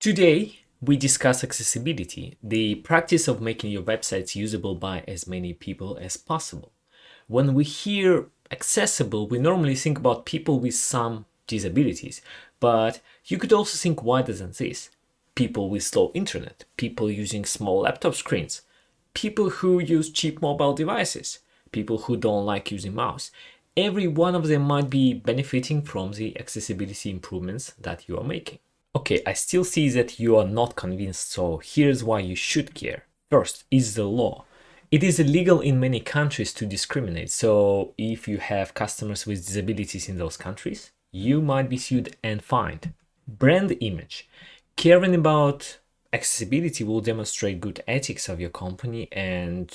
Today, we discuss accessibility, the practice of making your websites usable by as many people as possible. When we hear accessible, we normally think about people with some disabilities, but you could also think wider than this. People with slow internet, people using small laptop screens, people who use cheap mobile devices, people who don't like using mouse. Every one of them might be benefiting from the accessibility improvements that you are making. Okay, I still see that you are not convinced, so here's why you should care. First is the law. It is illegal in many countries to discriminate, so if you have customers with disabilities in those countries, you might be sued and fined. Brand image. Caring about accessibility will demonstrate good ethics of your company and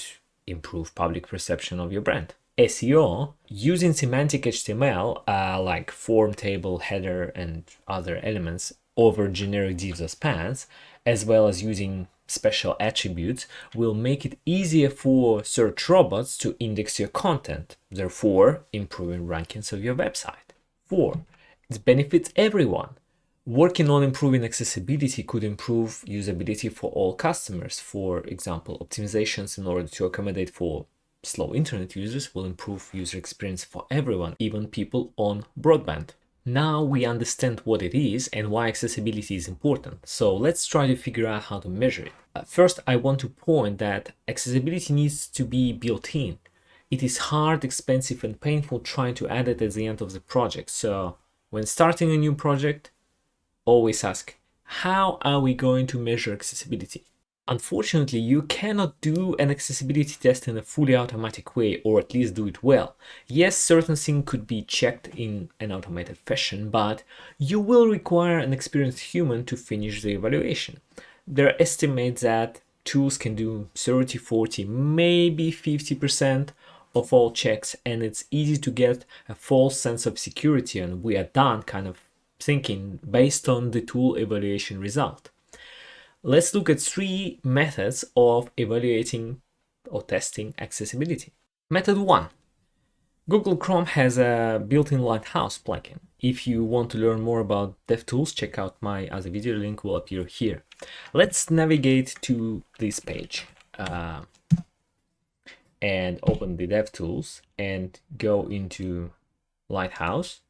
improve public perception of your brand. SEO, using semantic HTML like form, table, header, and other elements over generic divs or spans, as well as using special attributes, will make it easier for search robots to index your content, therefore improving rankings of your website. 4. It benefits everyone. Working on improving accessibility could improve usability for all customers. For example, optimizations in order to accommodate for slow internet users will improve user experience for everyone, even people on broadband. Now we understand what it is and why accessibility is important, so let's try to figure out how to measure it. First, I want to point that accessibility needs to be built in. It is hard, expensive, and painful trying to add it at the end of the project, so when starting a new project, always ask, how are we going to measure accessibility? Unfortunately, you cannot do an accessibility test in a fully automatic way, or at least do it well. Yes, certain things could be checked in an automated fashion, but you will require an experienced human to finish the evaluation. There are estimates that tools can do 30, 40, maybe 50% of all checks, and it's easy to get a false sense of security, and we are done kind of thinking based on the tool evaluation result. Let's look at 3 methods of evaluating or testing accessibility. Method 1. Google Chrome has a built-in Lighthouse plugin. If you want to learn more about DevTools, check out my other video, link will appear here. Let's navigate to this page and open the DevTools and go into Lighthouse.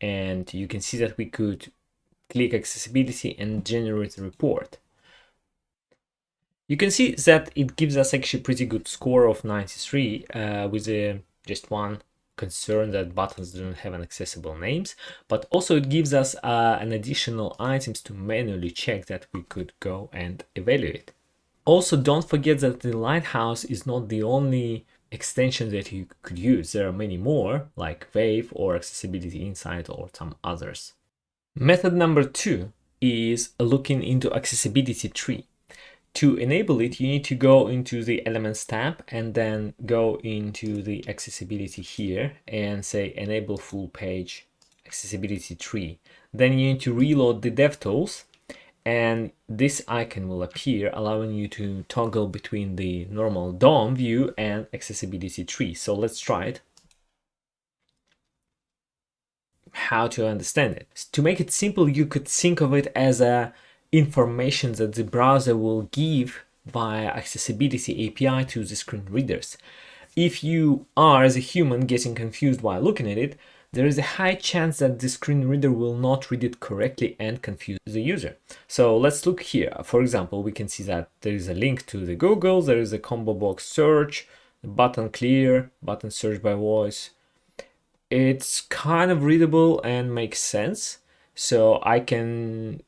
And you can see that we could click accessibility and generate a report. You can see that it gives us actually a pretty good score of 93 with just one concern that buttons don't have an accessible names, but also it gives us an additional items to manually check that we could go and evaluate. Also, don't forget that the Lighthouse is not the only extension that you could use. There are many more, like Wave or Accessibility Insight or some others. Method number 2 is looking into accessibility tree. To enable it, you need to go into the Elements tab and then go into the accessibility here and say Enable Full Page Accessibility Tree. Then you need to reload the DevTools, and this icon will appear, allowing you to toggle between the normal DOM view and accessibility tree. So let's try it. How to understand it? To make it simple, you could think of it as a information that the browser will give via accessibility API to the screen readers. If you are, as a human, getting confused while looking at it, there is a high chance that the screen reader will not read it correctly and confuse the user. So let's look here. For example, we can see that there is a link to the Google, there is a combo box search, button clear, button search by voice. It's kind of readable and makes sense. So I can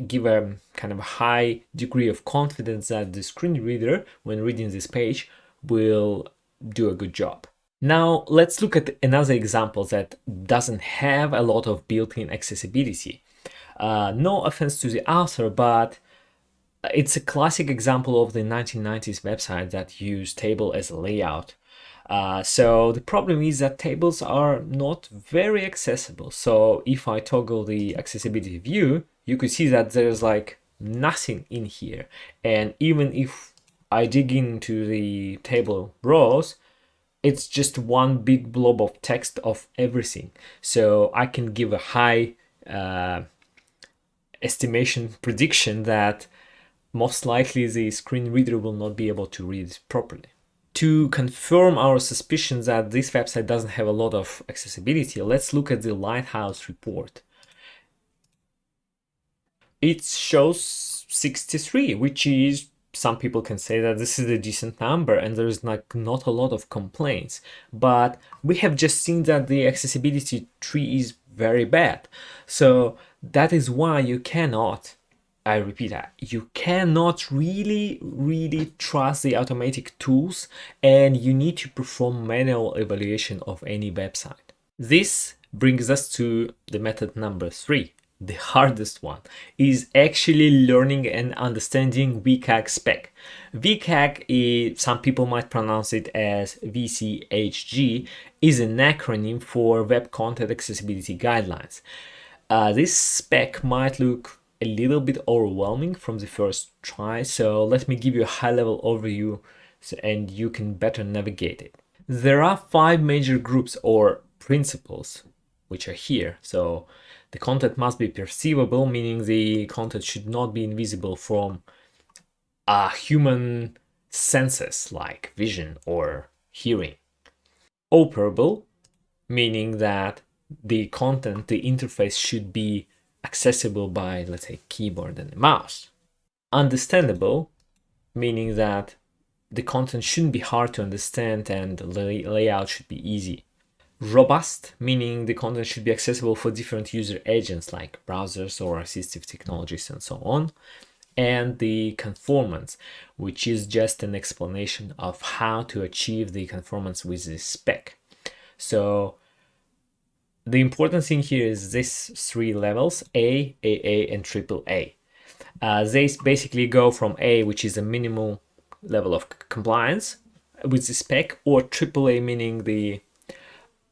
give a kind of high degree of confidence that the screen reader, when reading this page, will do a good job. Now let's look at another example that doesn't have a lot of built-in accessibility. No offense to the author, but it's a classic example of the 1990s website that used table as a layout. So the problem is that tables are not very accessible. So if I toggle the accessibility view, you could see that there's like nothing in here. And even if I dig into the table rows, it's just one big blob of text of everything. So I can give a high estimation prediction that most likely the screen reader will not be able to read it properly. To confirm our suspicions that this website doesn't have a lot of accessibility, let's look at the Lighthouse report. It shows 63, which is, some people can say that this is a decent number and there's like not a lot of complaints, but we have just seen that the accessibility tree is very bad. So that is why you cannot, I repeat that, you cannot really trust the automatic tools, and you need to perform manual evaluation of any website. This brings us to the method number 3. The hardest one is actually learning and understanding WCAG spec. WCAG is, some people might pronounce it as WCAG, is an acronym for Web Content Accessibility Guidelines. This spec might look a little bit overwhelming from the first try, so let me give you a high-level overview and you can better navigate it. There are 5 major groups or principles which are here. So the content must be perceivable, meaning the content should not be invisible from human senses like vision or hearing. Operable, meaning that the content, the interface should be accessible by, let's say, keyboard and a mouse. Understandable, meaning that the content shouldn't be hard to understand and the layout should be easy. Robust, meaning the content should be accessible for different user agents like browsers or assistive technologies and so on. And the conformance, which is just an explanation of how to achieve the conformance with this spec. So the important thing here is these 3 levels, A, AA, and AAA. They basically go from A, which is a minimal level of compliance with the spec, or AAA, meaning the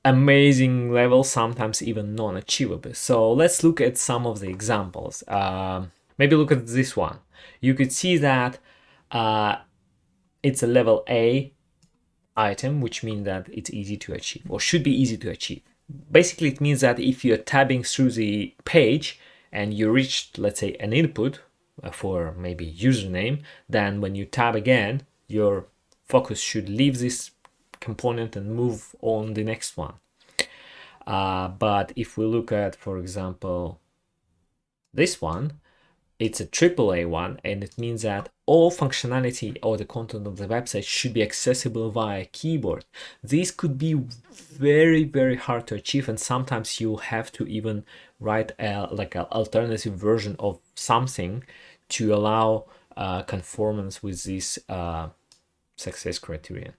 amazing level, sometimes even non-achievable. So let's look at some of the examples. Maybe look at this one. You could see that it's a level A item, which means that it's easy to achieve or should be easy to achieve. Basically, it means that if you're tabbing through the page and you reach, let's say, an input for maybe username, then when you tab again, your focus should leave this component and move on the next one. But if we look at, for example, this one, it's a AAA one, and it means that all functionality or the content of the website should be accessible via keyboard. This could be very hard to achieve, and sometimes you have to even write like an alternative version of something to allow conformance with this success criterion.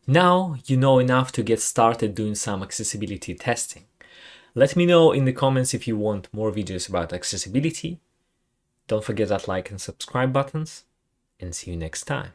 Now you know enough to get started doing some accessibility testing. Let me know in the comments if you want more videos about accessibility. Don't forget that like and subscribe buttons, and see you next time.